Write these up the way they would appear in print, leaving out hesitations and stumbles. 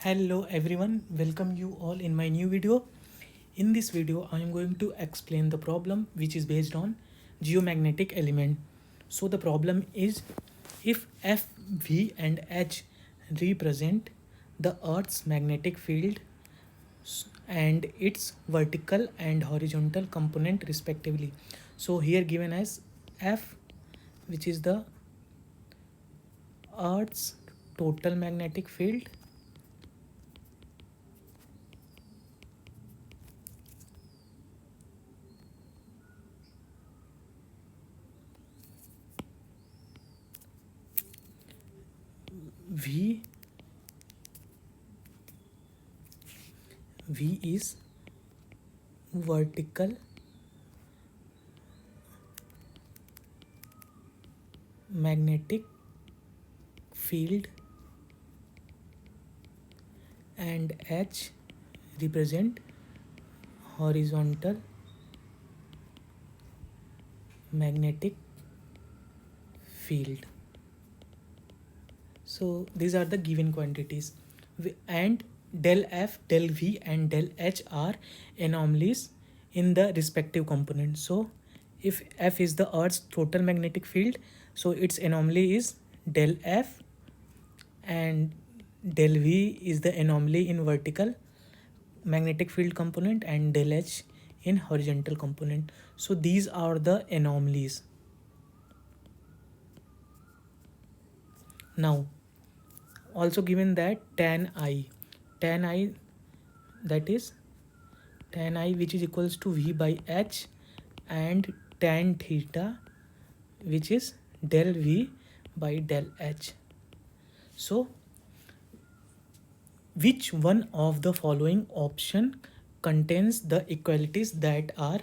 Hello everyone, welcome you all in my new video. In this video, I am going to explain the problem which is based on geomagnetic element. So the problem is if F, V and H represent the Earth's magnetic field and its vertical and horizontal component respectively. So here given as F, which is the Earth's total magnetic field, V is vertical magnetic field and H represent horizontal magnetic field. So these are the given quantities, and del F, del V and del H are anomalies in the respective component. So if F is the Earth's total magnetic field, so its anomaly is del F, and del V is the anomaly in vertical magnetic field component and del H in horizontal component. So these are the anomalies. Now also given that tan I that is tan I which is equals to V by H, and tan theta which is del V by del H. So which one of the following option contains the equalities that are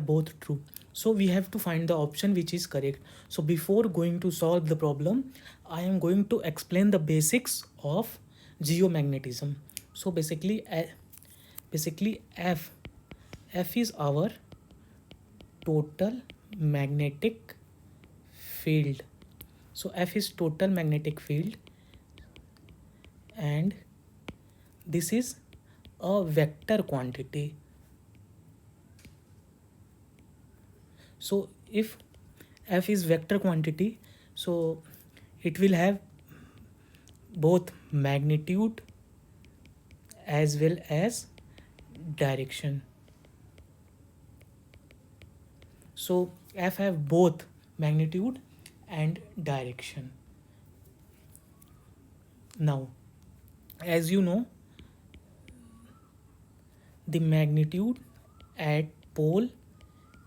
both true? So we have to find the option which is correct. So before going to solve the problem, I am going to explain the basics of geomagnetism. So basically F is our total magnetic field. So F is total magnetic field, and this is a vector quantity. So if F is vector quantity, so it will have both magnitude as well as direction. So F have both magnitude and direction. Now, as you know, the magnitude at pole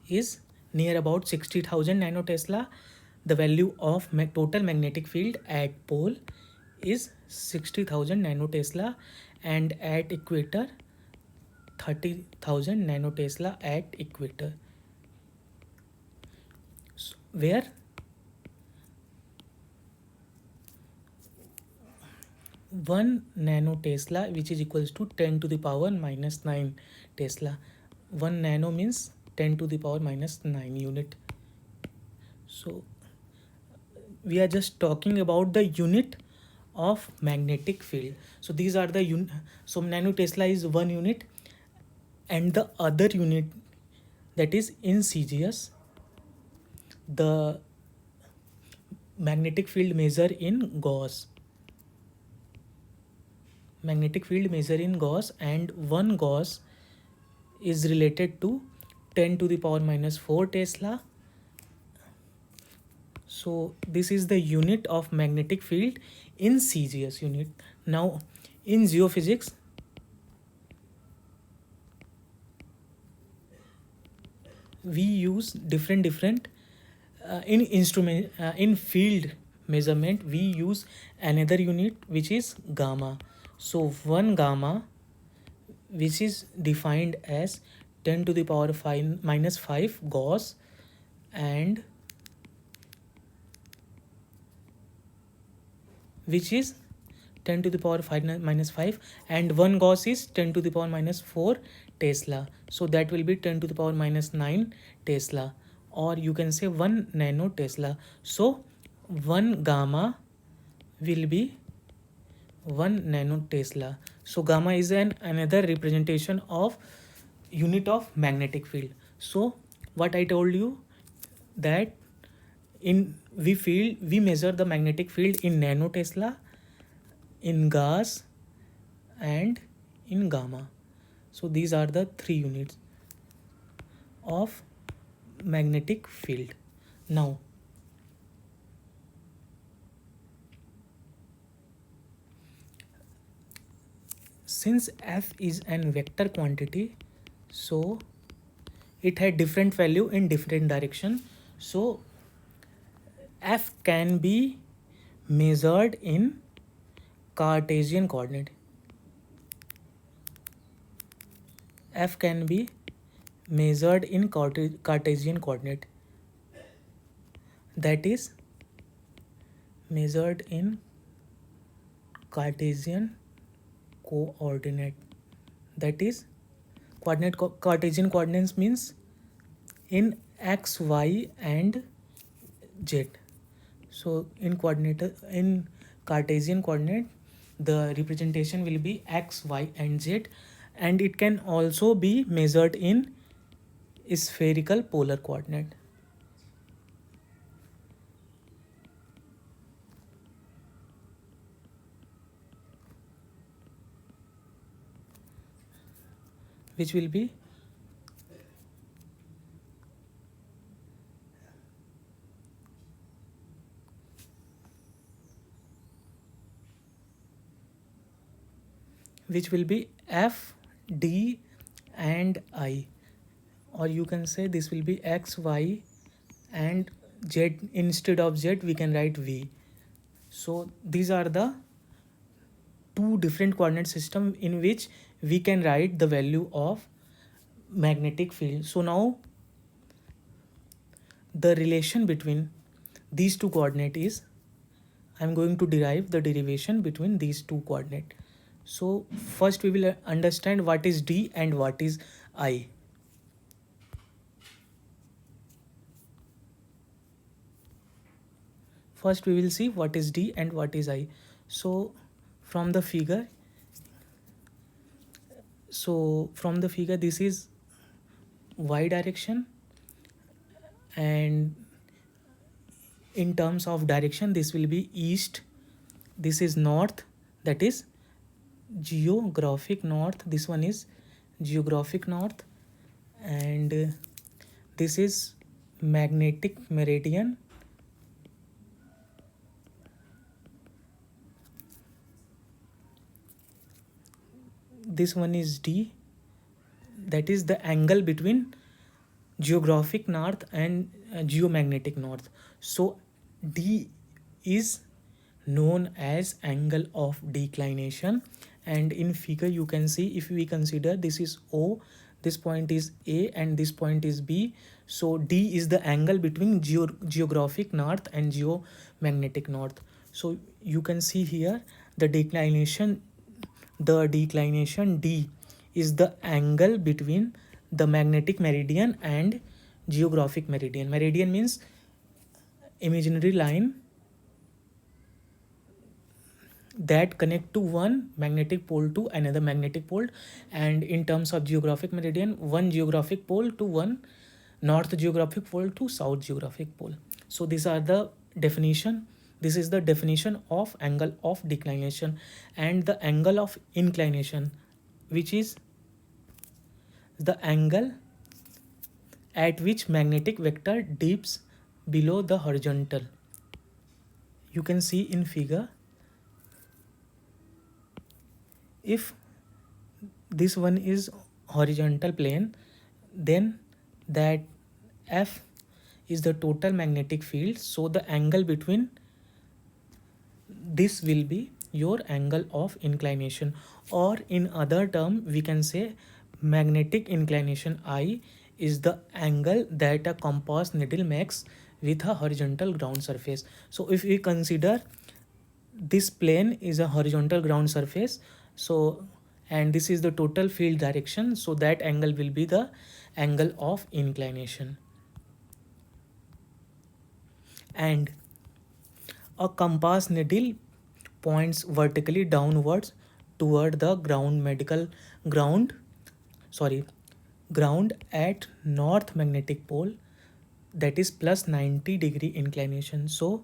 is near about 60,000 nanotesla. The value of total magnetic field at pole is 60,000 nanotesla, and at equator 30,000 nanotesla at equator, where 1 nanotesla which is equals to 10 to the power minus 9 Tesla. 1 nano means 10 to the power minus 9 unit. So we are just talking about the unit of magnetic field. So these are the so nanotesla is 1 unit, and the other unit, that is in CGS, the magnetic field measure in Gauss. Magnetic field measure in Gauss, and 1 Gauss is related to 10 to the power minus 4 Tesla. So this is the unit of magnetic field in CGS unit. Now in geophysics, we use different in field measurement we use another unit which is gamma. So 1 gamma, which is defined as 10 to the power 5 minus 5 Gauss, and which is 10 to the power 5 minus 5, and 1 Gauss is 10 to the power minus 4 Tesla. So that will be 10 to the power minus 9 Tesla, or you can say 1 nanotesla. So 1 gamma will be 1 nanotesla. So gamma is another representation of unit of magnetic field. So what I told you, that in we measure the magnetic field in nanotesla, in gas, and in gamma. So these are the 3 units of magnetic field. Now since f is an vector quantity, so it had different value in different direction. So f can be measured in Cartesian coordinate. F can be measured in Cartesian coordinate, that is measured in Cartesian coordinate, that is Cartesian coordinates means in x, y, and z. So in Cartesian coordinate, the representation will be x, y, and z, and it can also be measured in spherical polar coordinate. Which will be f, d, and I, or you can say this will be x, y, and z. Instead of z we can write v. So these are the 2 different coordinate system in which we can write the value of magnetic field. So now the relation between these 2 coordinate is, I'm going to derive the derivation between these 2 coordinate. So first we will understand what is d and what is I. First we will see what is d and what is I. So from the figure, this is y direction, and in terms of direction this will be east, this is north, that is geographic north, this one is geographic north, and this is magnetic meridian, this one is d, that is the angle between geographic north and geomagnetic north. So d is known as angle of declination, and in figure you can see, if we consider this is O, this point is A, and this point is B, so d is the angle between geographic north and geomagnetic north. So you can see here the declination d is the angle between the magnetic meridian and geographic meridian. Meridian means imaginary line that connect to one magnetic pole to another magnetic pole, and in terms of geographic meridian, one geographic pole to one north geographic pole to south geographic pole. So these are the definition. This is the definition of angle of declination, and the angle of inclination, which is the angle at which magnetic vector dips below the horizontal. You can see in figure, if this one is horizontal plane, then that f is the total magnetic field, so the angle between this will be your angle of inclination, or in other term we can say magnetic inclination I is the angle that a compass needle makes with a horizontal ground surface. So if we consider this plane is a horizontal ground surface, so and this is the total field direction, so that angle will be the angle of inclination. And a compass needle points vertically downwards toward the ground sorry ground at north magnetic pole, that is plus 90 degree inclination. So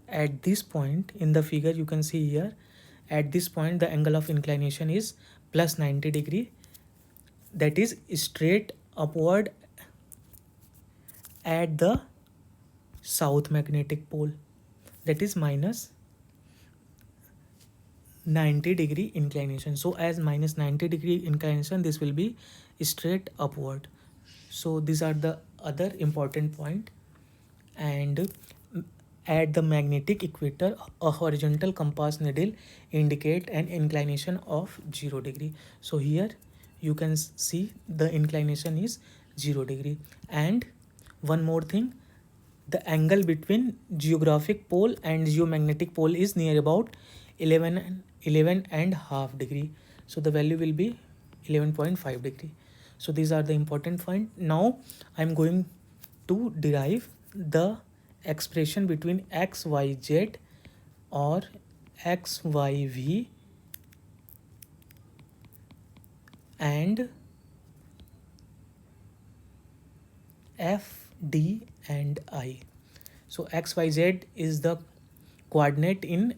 at this point in the figure you can see here, at this point the angle of inclination is plus 90 degree, that is straight upward at the south magnetic pole, that is minus 90 degree inclination. So as minus 90 degree inclination, this will be straight upward. So these are the other important point. And at the magnetic equator, a horizontal compass needle indicate an inclination of 0 degree. So here you can see the inclination is 0 degree. And one more thing, the angle between geographic pole and geomagnetic pole is near about 11 and half degree. So the value will be 11.5 degree. So these are the important point. Now I'm going to derive the expression between x, y, z or x, y, v and f, d and I. So x, y, z is the coordinate in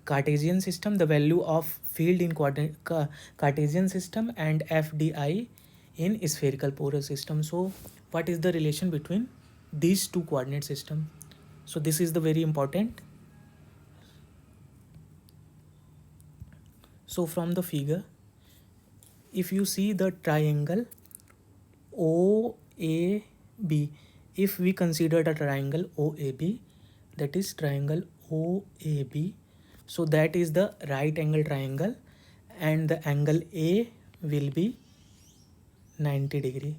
Cartesian system, the value of field in Cartesian system, and FDI in spherical porous system. So what is the relation between these two coordinate system? So this is the very important. So from the figure, if you see the triangle OAB, if we consider the triangle OAB, that is triangle OAB, so that is the right angle triangle and the angle A will be 90 degree.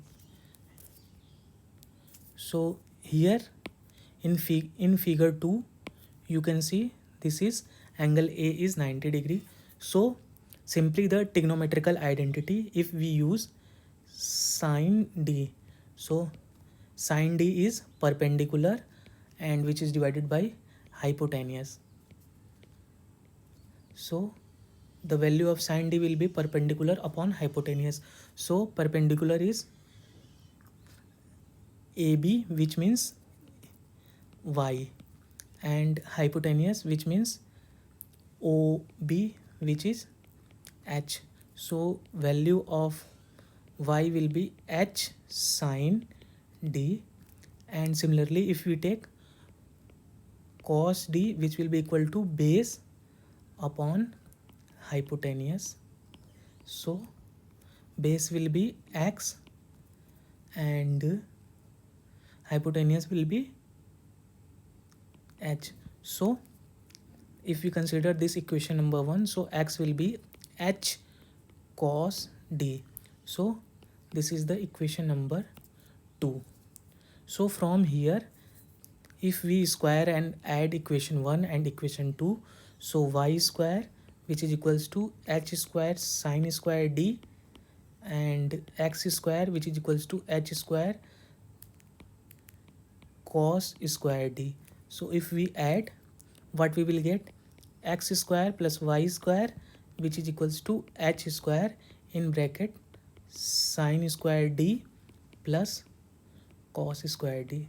So here in figure 2 you can see this is angle A is 90 degree. So simply the trigonometrical identity, if we use sine D, so sine D is perpendicular and which is divided by hypotenuse. So the value of sine D will be perpendicular upon hypotenuse. So perpendicular is AB, which means y, and hypotenuse, which means OB, which is h. So value of y will be h sine D, and similarly if we take cos D, which will be equal to base upon hypotenuse. So base will be x and hypotenuse will be h. So if we consider this equation number 1, so x will be h cos D. So this is the equation number 2. So from here, if we square and add equation 1 and equation 2, so y square, which is equals to h square sine square D, and x square, which is equals to h square cos square D. So if we add, what we will get, x square plus y square, which is equals to h square in bracket sine square D plus cos square D.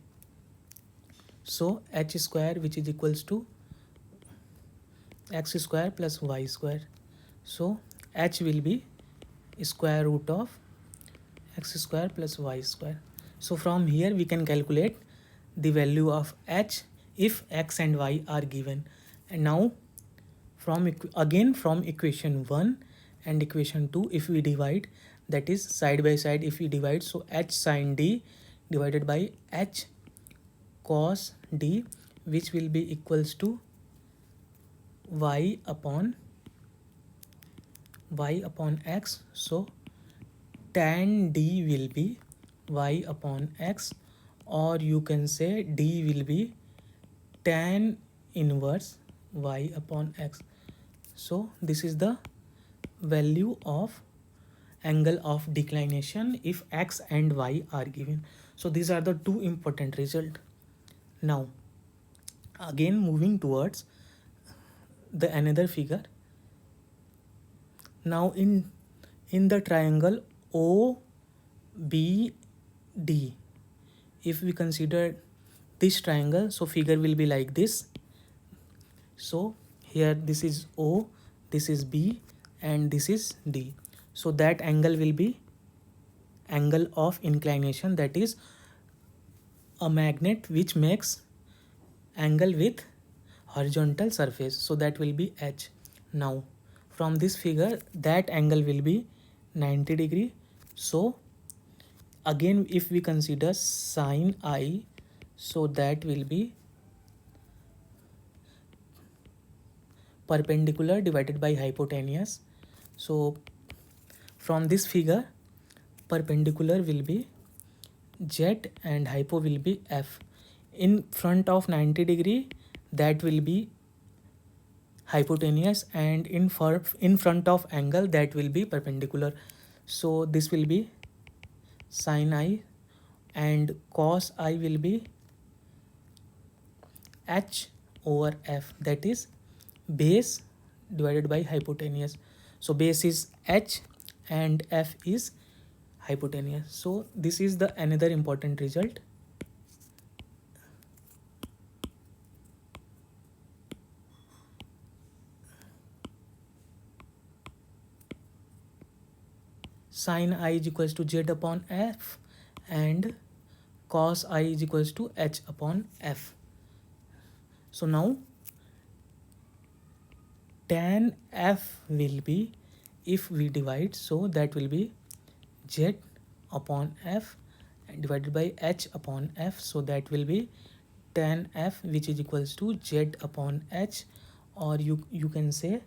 So h square, which is equals to x square plus y square. So h will be square root of x square plus y square. So from here we can calculate the value of h if x and y are given. And now from equation 1 and equation 2, if we divide, that is side by side, if we divide, so h sine D divided by h cos D, which will be equals to y upon x. So tan D will be y upon x, or you can say D will be tan inverse y upon x. So this is the value of angle of declination if x and y are given. So these are the two important result. Now again moving towards the another figure. Now in the triangle OBD, if we consider this triangle, so figure will be like this. So here this is O, this is B, and this is D. So that angle will be angle of inclination, that is a magnet which makes angle with horizontal surface, so that will be H. Now from this figure that angle will be 90 degree. So again if we consider sine I, so that will be perpendicular divided by hypotenuse. So from this figure perpendicular will be Z and hypo will be F. In front of 90 degree that will be hypotenuse, and in front of angle that will be perpendicular. So this will be sin I, and cos I will be H over F, that is base divided by hypotenuse. So base is H and F is hypotenuse. So this is the another important result. Sin I is equals to Z upon F and cos I is equals to H upon F. So now tan F will be, if we divide, so that will be Z upon F divided by H upon F. So that will be tan F, which is equals to Z upon H, or you can say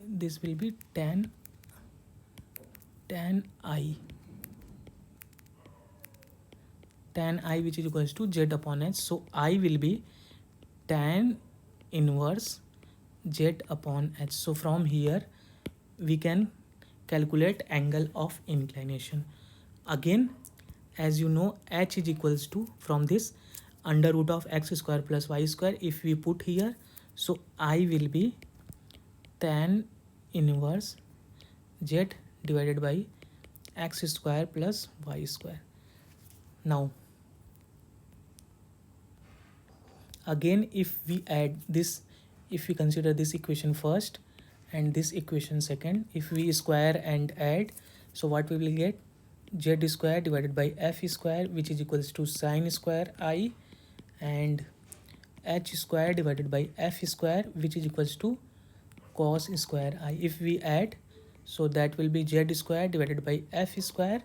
this will be tan I which is equals to Z upon H. So I will be tan inverse Z upon H. So from here we can calculate angle of inclination. Again, as you know, H is equals to, from this, under root of x square plus y square, if we put here, so I will be tan inverse Z divided by x square plus y square. Now again if we add this, if we consider this equation first and this equation second, if we square and add, so what we will get? Z square divided by F square, which is equals to sin square I, and H square divided by F square, which is equals to cos square I. If we add, so that will be Z square divided by F square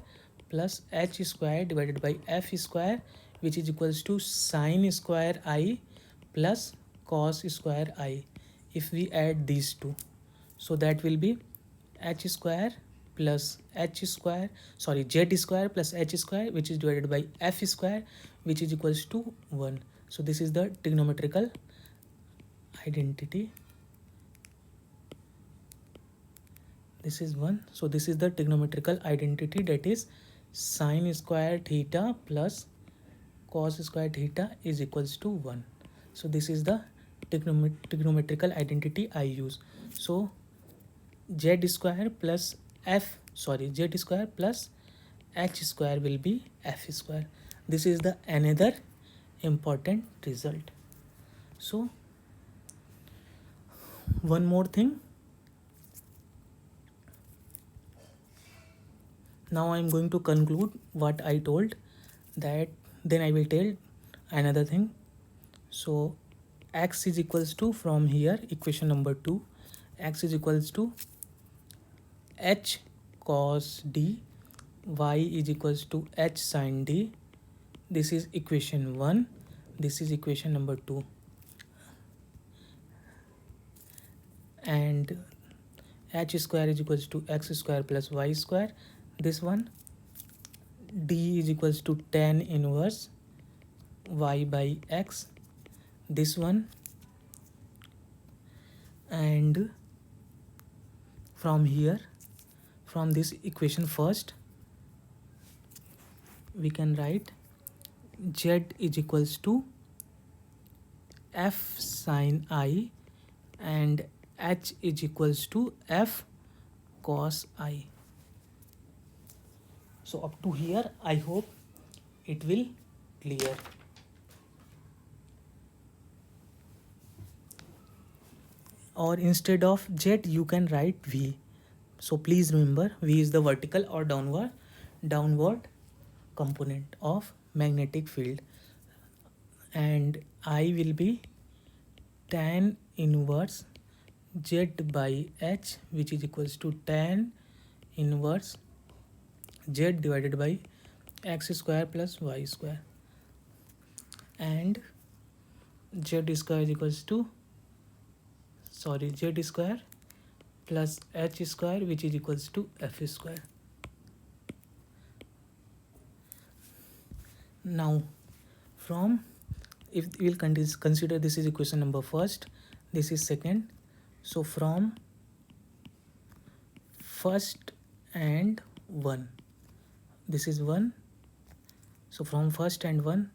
plus H square divided by F square, which is equals to sin square I plus cos square I. If we add these two, so that will be H square plus H square, sorry, Z square plus H square, which is divided by F square, which is equals to 1. So this is the trigonometrical identity. This is 1. So this is the trigonometrical identity, that is sin square theta plus cos square theta is equals to 1. So this is the trigonometrical identity I use. So Z square plus Z square plus H square will be F square. This is the another important result. So one more thing. Now I am going to conclude what I told, that then I will tell another thing. So x is equals to, from here equation number 2, x is equals to h cos d, y is equals to h sin d. This is equation 1, this is equation number 2, and h square is equals to x square plus y square. This one, d is equals to tan inverse y by x. This one, and from here, from this equation first, we can write z is equals to f sine I and h is equals to f cos I. So up to here I hope it will clear. Or instead of z you can write v. So please remember v is the vertical or downward component of magnetic field, and I will be tan inverse z by h, which is equals to tan inverse z divided by x square plus y square, and z square is equals to z square plus h square, which is equals to f square. Now from, if we will consider this is equation number first, this is second, so from first and 1, this is 1, so from first and 1,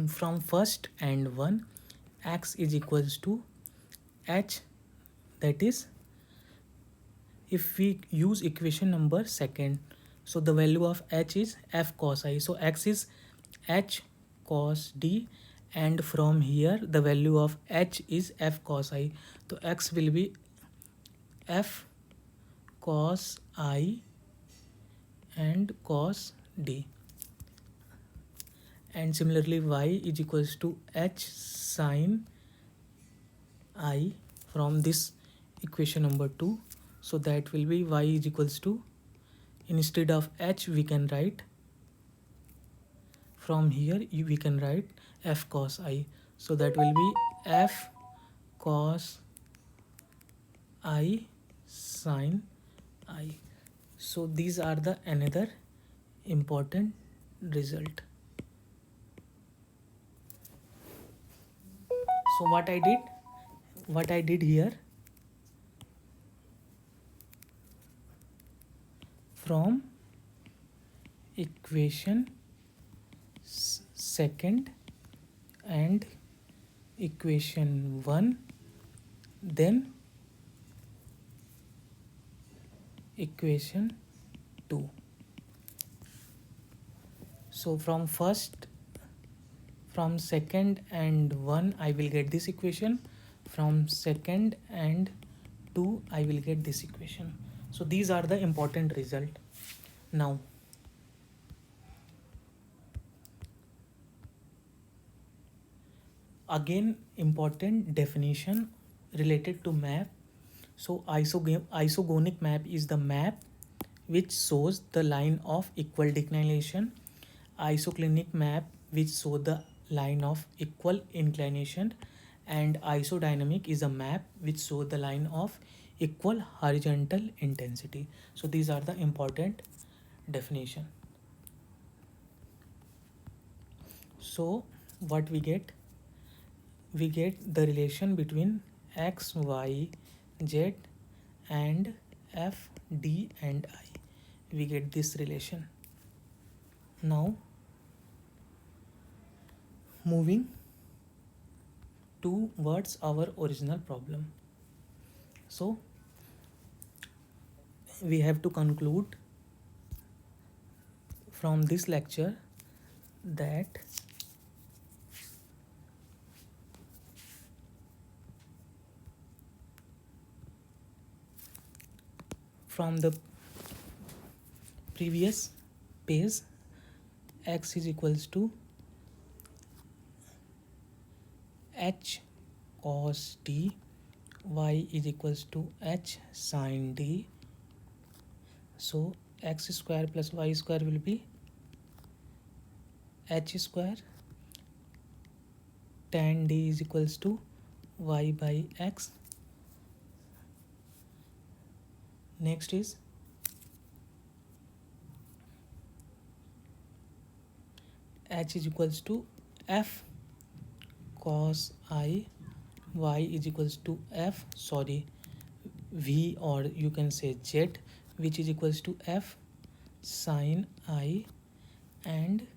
from first and 1, x is equals to h, that is if we use equation number second, so the value of h is f cos I, so x is h cos d, and from here the value of h is f cos I, so x will be f cos I and cos d, and similarly y is equals to h sin I from this equation number 2, so that will be y is equals to, instead of h we can write, from here we can write f cos I, so that will be f cos I sin I. So these are the another important result. So what I did here, from equation second and equation 1, then equation 2. So from second and 1 I will get this equation, from second and 2 I will get this equation. So these are the important result. Now again important definition related to map. So isogonic map is the map which shows the line of equal declination. Isoclinic map which show the line of equal inclination, and isodynamic is a map which show the line of equal horizontal intensity. So these are the important definition. So what we get the relation between x, y, z and f, d and I. We get this relation. Now moving towards our original problem. So we have to conclude from this lecture that from the previous page, x is equals to h cos d, y is equals to h sin d. So x square plus y square will be h square tan d is equals to y by x. Next is h is equals to f cos I, y is equals to f, sorry, v, or you can say z, which is equals to f sin I, and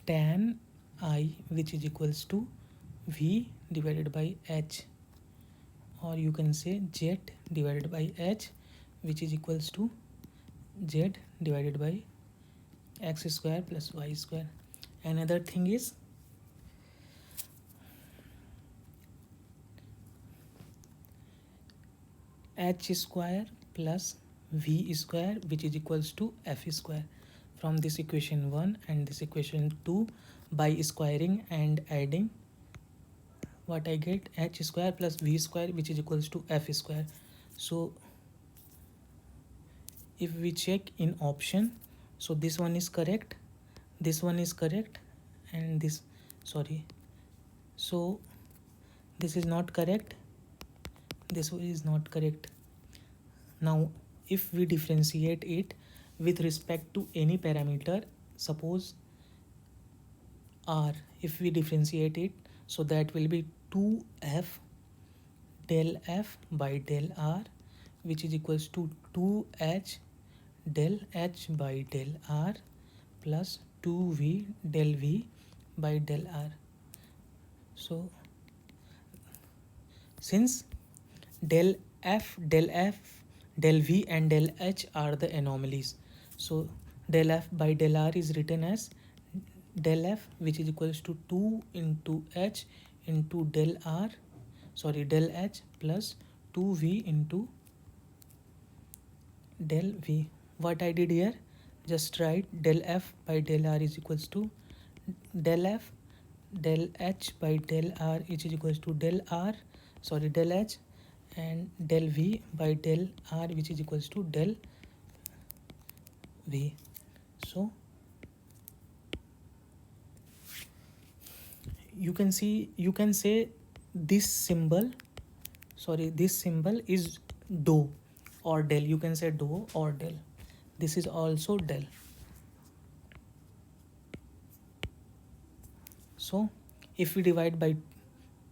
tan I, which is equals to v divided by h, or you can say z divided by h, which is equals to z divided by x square plus y square. Another thing is h square plus v square, which is equals to f square. From this equation 1 and this equation 2, by squaring and adding, what I get, h square plus v square, which is equals to f square. So if we check in option, so this one is correct, this one is correct, and this, sorry, so this is not correct, this is not correct. Now if we differentiate it with respect to any parameter, suppose r, if we differentiate it, so that will be 2f del f by del r, which is equals to 2h del h by del r plus 2v del v by del r. So since del f, del v and del h are the anomalies, so del f by del r is written as del f, which is equals to 2 into h into del r, sorry, del h plus 2v into del v. What I did here, just write del f by del r is equals to del f del h by del r, which is equals to del r, sorry, del h, and del v by del r, which is equals to del v. So you can see, you can say this symbol, sorry, this symbol is do or del, you can say do or del, this is also del. So if we divide by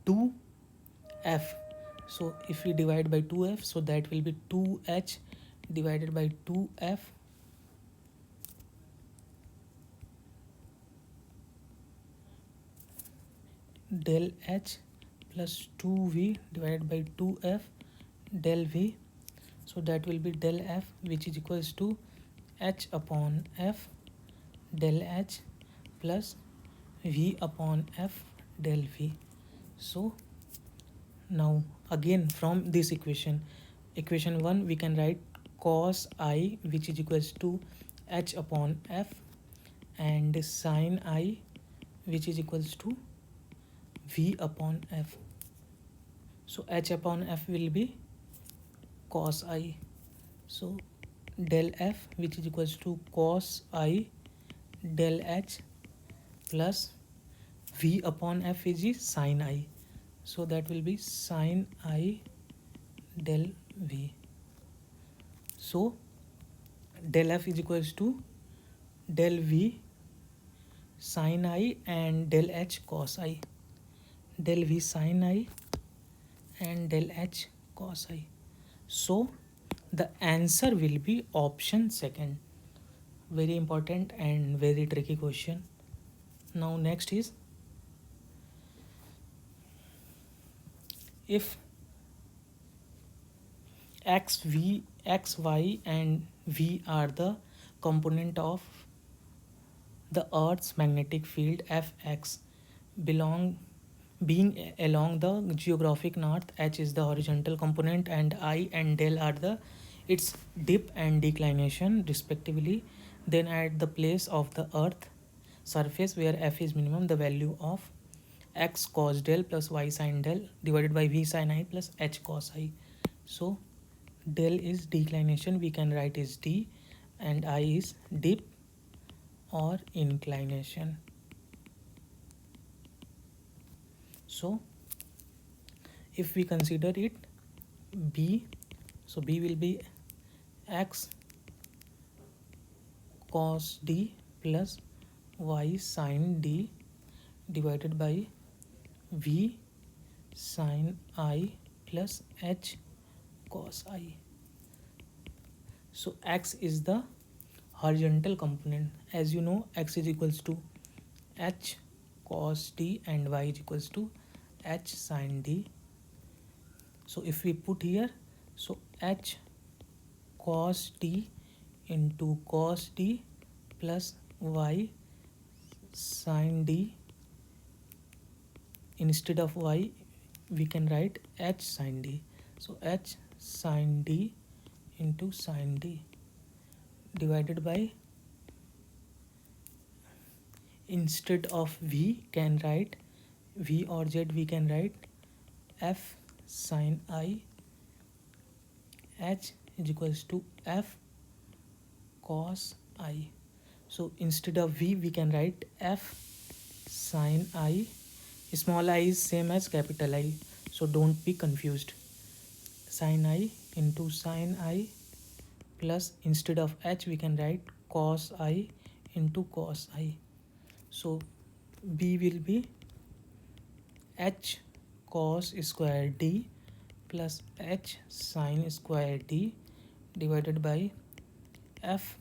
2f, so if we divide by 2f, so that will be 2h divided by 2f del h plus 2v divided by 2f del v. So that will be del f, which is equals to h upon f del h plus v upon f del v. So now again from this equation, equation 1, we can write cos I, which is equals to h upon f, and sin I, which is equals to v upon f. So h upon f will be cos I. So del f, which is equals to cos I del h plus v upon f is sin I. So that will be sin I del v. So del f is equals to del v sin I and del h cos I, del v sin I and del h cos I. So the answer will be option second. Very important and very tricky question. Now next is, if x, v, x, y and v are the component of the Earth's magnetic field Fx being along the geographic north, h is the horizontal component, and I and del are the its dip and declination respectively, then at the place of the Earth surface where f is minimum, the value of x cos del plus y sin del divided by v sin I plus h cos I. So del is declination, we can write is d, and I is dip or inclination. So if we consider it b, so b will be x cos d plus y sin d divided by v sin I plus h cos I. So x is the horizontal component. As you know, x is equals to h cos d and y is equals to h sin d. So if we put here, so h cos d into cos d plus y sin d, instead of y we can write h sin d. So h sin d into sin d divided by, instead of v can write v or z, we can write f sin I, h is equals to f cos I. So instead of v we can write f sin I. Small I is same as capital I, so don't be confused. Sin I into sin I plus, instead of h we can write cos I into cos I. So b will be h cos square d plus h sin square d divided by f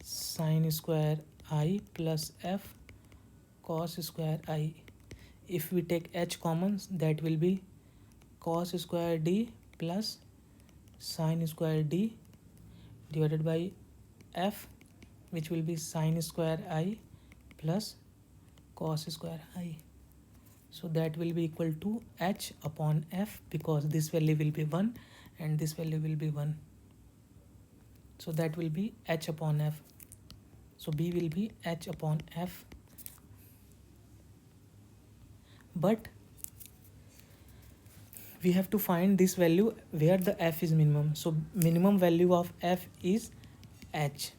sin square I plus f cos square I. If we take h common, that will be cos square d plus sin square d divided by f, which will be sin square I plus cos square I. So that will be equal to h upon f, because this value will be 1 and this value will be 1. So that will be h upon f. So b will be h upon f. But we have to find this value where the f is minimum. So minimum value of f is h,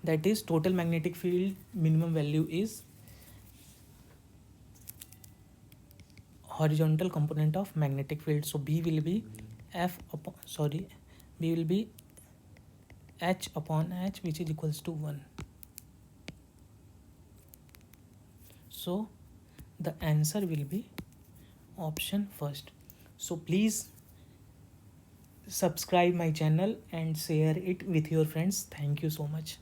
that is total magnetic field minimum value is horizontal component of magnetic field. So b will be b will be h upon h, which is equals to 1. So the answer will be option first. So please subscribe my channel and share it with your friends. Thank you so much.